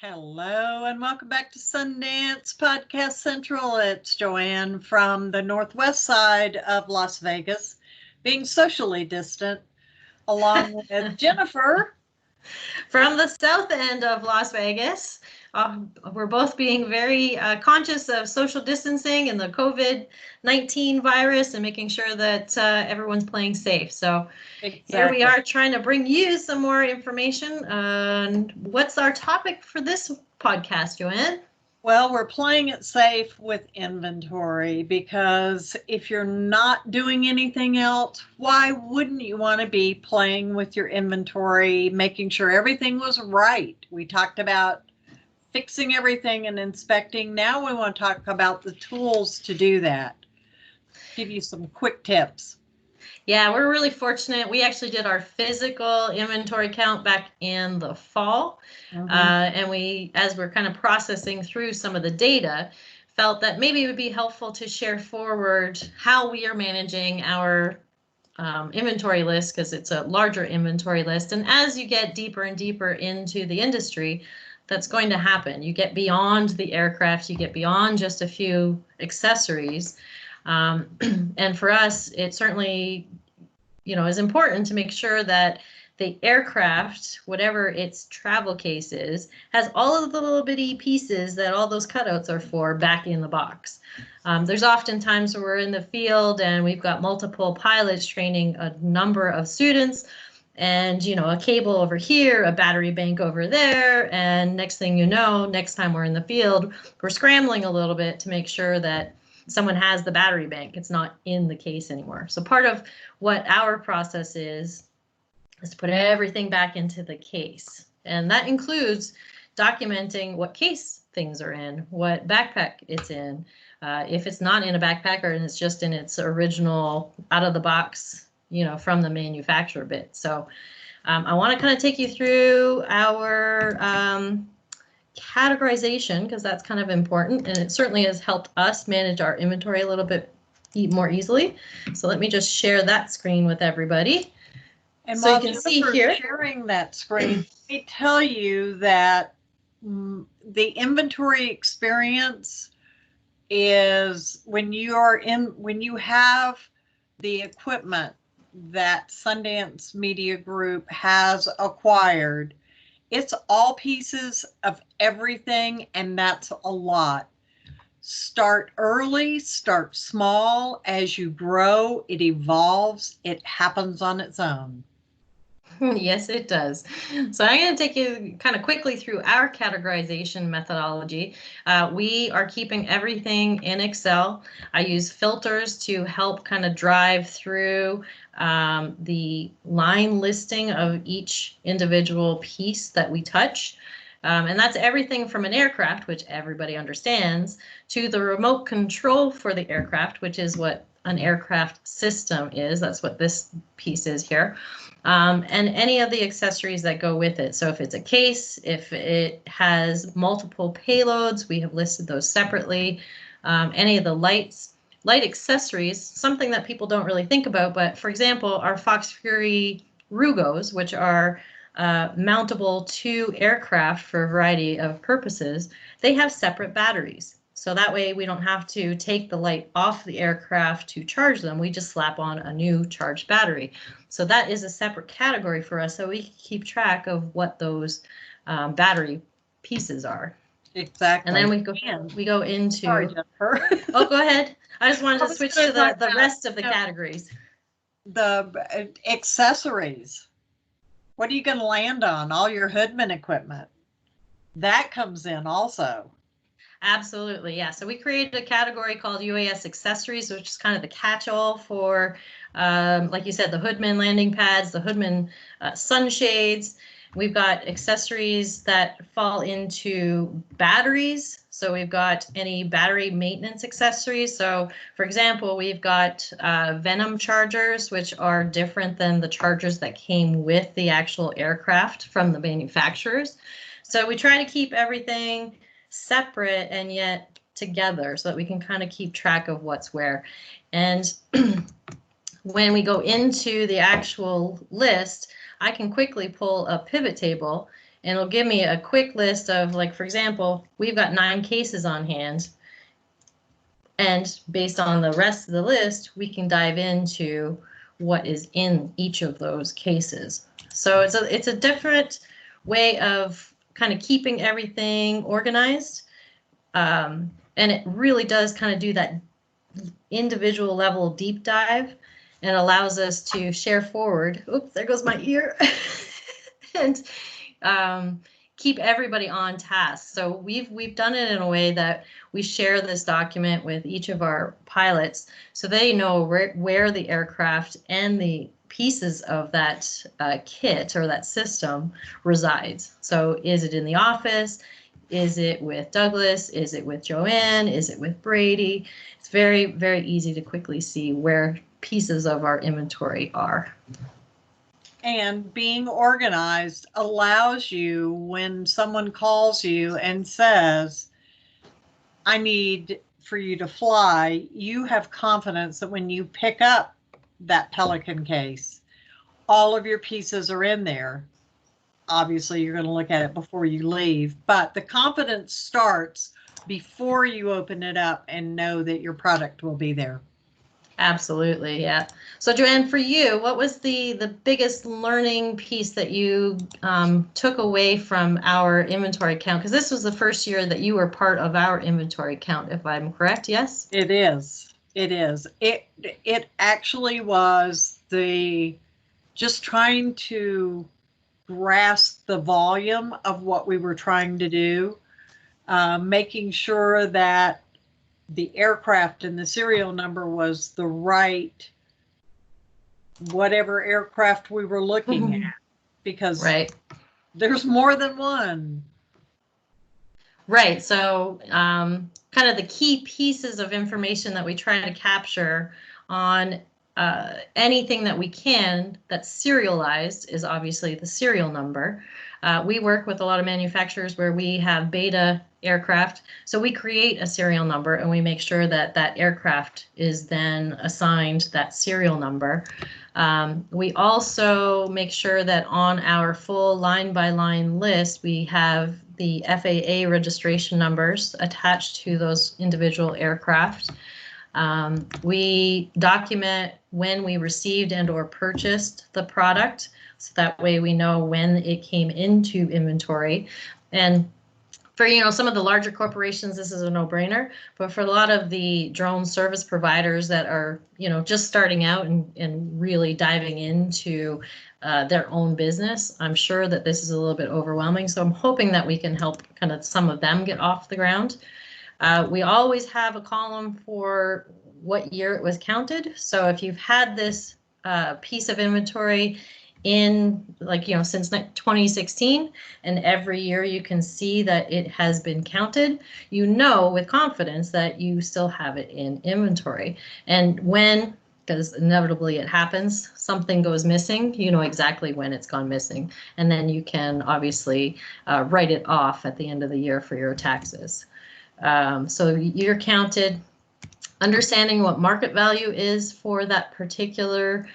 Hello and welcome back to Sundance Podcast Central. It's Joanne from the northwest side of Las Vegas, being socially distant, along with Jennifer from the south end of Las Vegas. We're both being very conscious of social distancing and the COVID-19 virus and making sure that everyone's playing safe. So Here we are trying to bring you some more information. What's our topic for this podcast, Joanne? Well, we're playing it safe with inventory because if you're not doing anything else, why wouldn't you want to be playing with your inventory, making sure everything was right? We talked about fixing everything and inspecting. Now we want to talk about the tools to do that. Give you some quick tips. Yeah, we're really fortunate. We actually did our physical inventory count back in the fall. And as we're kind of processing through some of the data, felt that maybe it would be helpful to share forward how we are managing our inventory list, because it's a larger inventory list. And as you get deeper and deeper into the industry, that's going to happen. You get beyond the aircraft, you get beyond just a few accessories. And for us, it certainly, is important to make sure that the aircraft, whatever its travel case is, has all of the little bitty pieces that all those cutouts are for back in the box. There's often times where we're in the field and we've got multiple pilots training a number of students, and a cable over here, a battery bank over there, and next thing you know, next time we're in the field, we're scrambling a little bit to make sure that someone has the battery bank. It's not in the case anymore. So part of what our process is to put everything back into the case. And that includes documenting what case things are in, what backpack it's in. If it's not in a backpack or it's just in its original out of the box, from the manufacturer bit. So I want to kind of take you through our categorization, because that's kind of important, and it certainly has helped us manage our inventory a little bit more easily. So let me just share that screen with everybody. And so you can see here, sharing that screen, let me tell you that the inventory experience is when you have the equipment that Sundance Media Group has acquired. It's all pieces of everything, and that's a lot. Start early, start small. As you grow, it evolves, it happens on its own. Yes, it does. So I'm going to take you kind of quickly through our categorization methodology. We are keeping everything in Excel. I use filters to help kind of drive through the line listing of each individual piece that we touch. And that's everything from an aircraft, which everybody understands, to the remote control for the aircraft, which is what an aircraft system is. That's what this piece is here. And any of the accessories that go with it. So if it's a case, if it has multiple payloads, we have listed those separately. Any of the light accessories, something that people don't really think about, but for example, our Fox Fury Rugos, which are mountable to aircraft for a variety of purposes, they have separate batteries. So that way we don't have to take the light off the aircraft to charge them. We just slap on a new charged battery. So that is a separate category for us, so we keep track of what those battery pieces are. Exactly. And then we go into. Sorry, Jennifer. Oh, go ahead. I just wanted to switch to the rest of the categories. The accessories. What are you going to land on? All your Hoodman equipment. That comes in also. Absolutely, yeah. So we created a category called UAS accessories, which is kind of the catch-all for, like you said, the Hoodman landing pads, the Hoodman sunshades. We've got accessories that fall into batteries. So we've got any battery maintenance accessories. So for example, we've got Venom chargers, which are different than the chargers that came with the actual aircraft from the manufacturers. So we try to keep everything separate and yet together so that we can kind of keep track of what's where. And when we go into the actual list, I can quickly pull a pivot table and it'll give me a quick list of, like, for example, we've got 9 cases on hand. And based on the rest of the list, we can dive into what is in each of those cases. So it's a different way of kind of keeping everything organized. And it really does kind of do that individual level deep dive and allows us to share forward. Oops, there goes my ear. And keep everybody on task. So we've done it in a way that we share this document with each of our pilots so they know where the aircraft and the pieces of that kit or that system resides. So is it in the office? Is it with Douglas? Is it with Joanne? Is it with Brady? It's very, very easy to quickly see where pieces of our inventory are. And being organized allows you, when someone calls you and says, I need for you to fly, you have confidence that when you pick up that Pelican case, all of your pieces are in there. Obviously, you're going to look at it before you leave, but the confidence starts before you open it up and know that your product will be there. Absolutely, yeah. So Joanne, for you, what was the biggest learning piece that you took away from our inventory count? Because this was the first year that you were part of our inventory count, if I'm correct, yes? It is. It is. It actually was just trying to grasp the volume of what we were trying to do, making sure that the aircraft and the serial number was the right, whatever aircraft we were looking at, because right. There's more than one. Right. So kind of the key pieces of information that we try to capture on anything that we can that's serialized is obviously the serial number. We work with a lot of manufacturers where we have beta aircraft. So we create a serial number and we make sure that that aircraft is then assigned that serial number. We also make sure that on our full line by line list, we have the FAA registration numbers attached to those individual aircraft. We document when we received and or purchased the product, so that way we know when it came into inventory. And for some of the larger corporations, this is a no-brainer, but for a lot of the drone service providers that are just starting out and really diving into their own business, I'm sure that this is a little bit overwhelming. So I'm hoping that we can help kind of some of them get off the ground. We always have a column for what year it was counted. So if you've had this piece of inventory in since 2016, and every year you can see that it has been counted, with confidence that you still have it in inventory. And when, because inevitably it happens, something goes missing, you know exactly when it's gone missing. And then you can obviously write it off at the end of the year for your taxes. So you're counted, understanding what market value is for that particular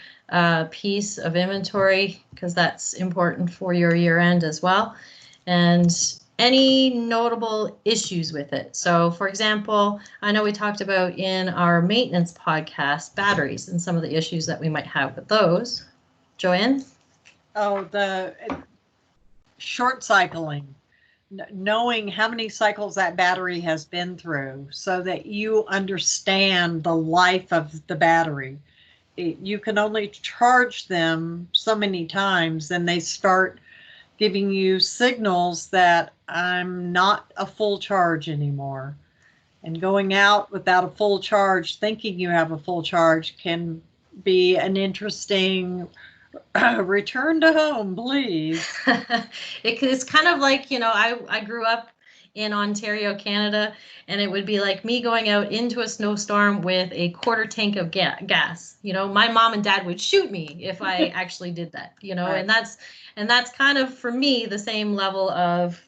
piece of inventory, because that's important for your year end as well, and any notable issues with it. So for example, I know we talked about in our maintenance podcast batteries and some of the issues that we might have with those. Joanne? Oh, the short cycling. Knowing how many cycles that battery has been through so that you understand the life of the battery. You can only charge them so many times and they start giving you signals that I'm not a full charge anymore. And going out without a full charge, thinking you have a full charge, can be an interesting return to home, please. It's kind of like, I grew up in Ontario, Canada, and it would be like me going out into a snowstorm with a quarter tank of gas. My mom and dad would shoot me if I actually did that, right. And that's kind of, for me, the same level of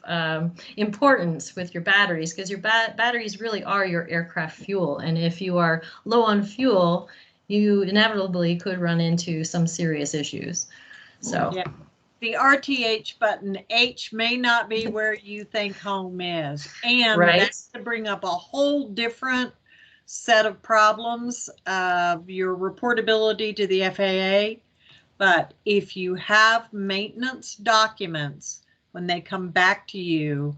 importance with your batteries, because your batteries really are your aircraft fuel. And if you are low on fuel, you inevitably could run into some serious issues. So. Yeah. the RTH button, H may not be where you think home is. And Right. that's to bring up a whole different set of problems of your reportability to the FAA. But if you have maintenance documents, when they come back to you,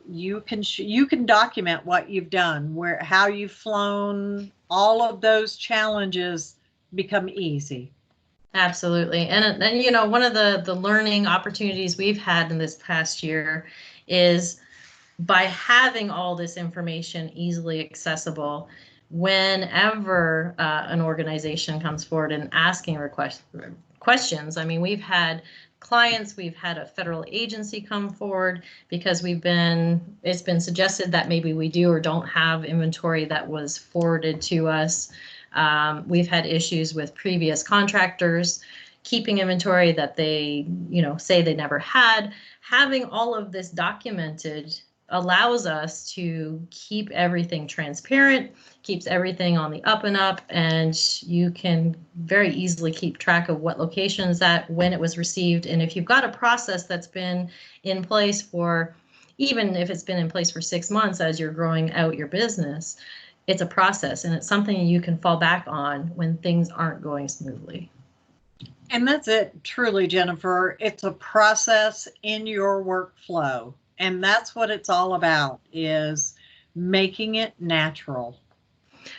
you can document what you've done, how you've flown. All of those challenges become easy. Absolutely. And you know, one of the learning opportunities we've had in this past year is by having all this information easily accessible, whenever an organization comes forward and asking questions. I mean, we've had clients, we've had a federal agency come forward because it's been suggested that maybe we do or don't have inventory that was forwarded to us. We've had issues with previous contractors keeping inventory that they, you know, say they never had. Having all of this documented allows us to keep everything transparent, keeps everything on the up and up, and you can very easily keep track of what location is at, when it was received. And if you've got a process that's been in place for, even if it's been in place for 6 months as you're growing out your business, it's a process and it's something you can fall back on when things aren't going smoothly. And that's it, truly, Jennifer. It's a process in your workflow. And that's what it's all about, is making it natural.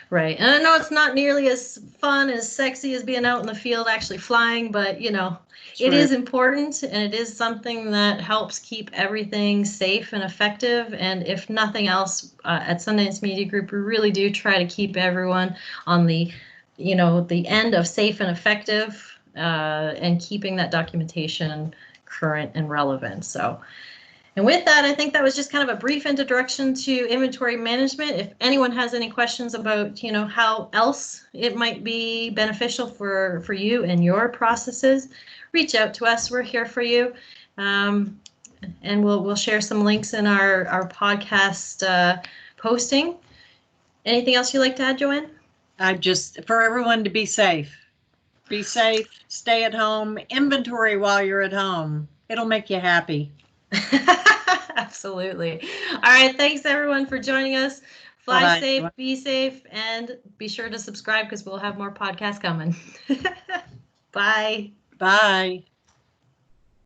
Right. And I know it's not nearly as fun, as sexy as being out in the field actually flying, but you know, it is important and it is something that helps keep everything safe and effective. And if nothing else, at Sundance Media Group, we really do try to keep everyone on the, you know, the end of safe and effective, and keeping that documentation current and relevant. So, and with that, I think that was just kind of a brief introduction to inventory management. If anyone has any questions about, you know, how else it might be beneficial for you and your processes, reach out to us. We're here for you. And we'll share some links in our podcast posting. Anything else you'd like to add, Joanne? For everyone to be safe. Be safe, stay at home, inventory while you're at home. It'll make you happy. Absolutely. All right. Thanks everyone for joining us. Fly safe, be safe, and be sure to subscribe because we'll have more podcasts coming. Bye. Bye.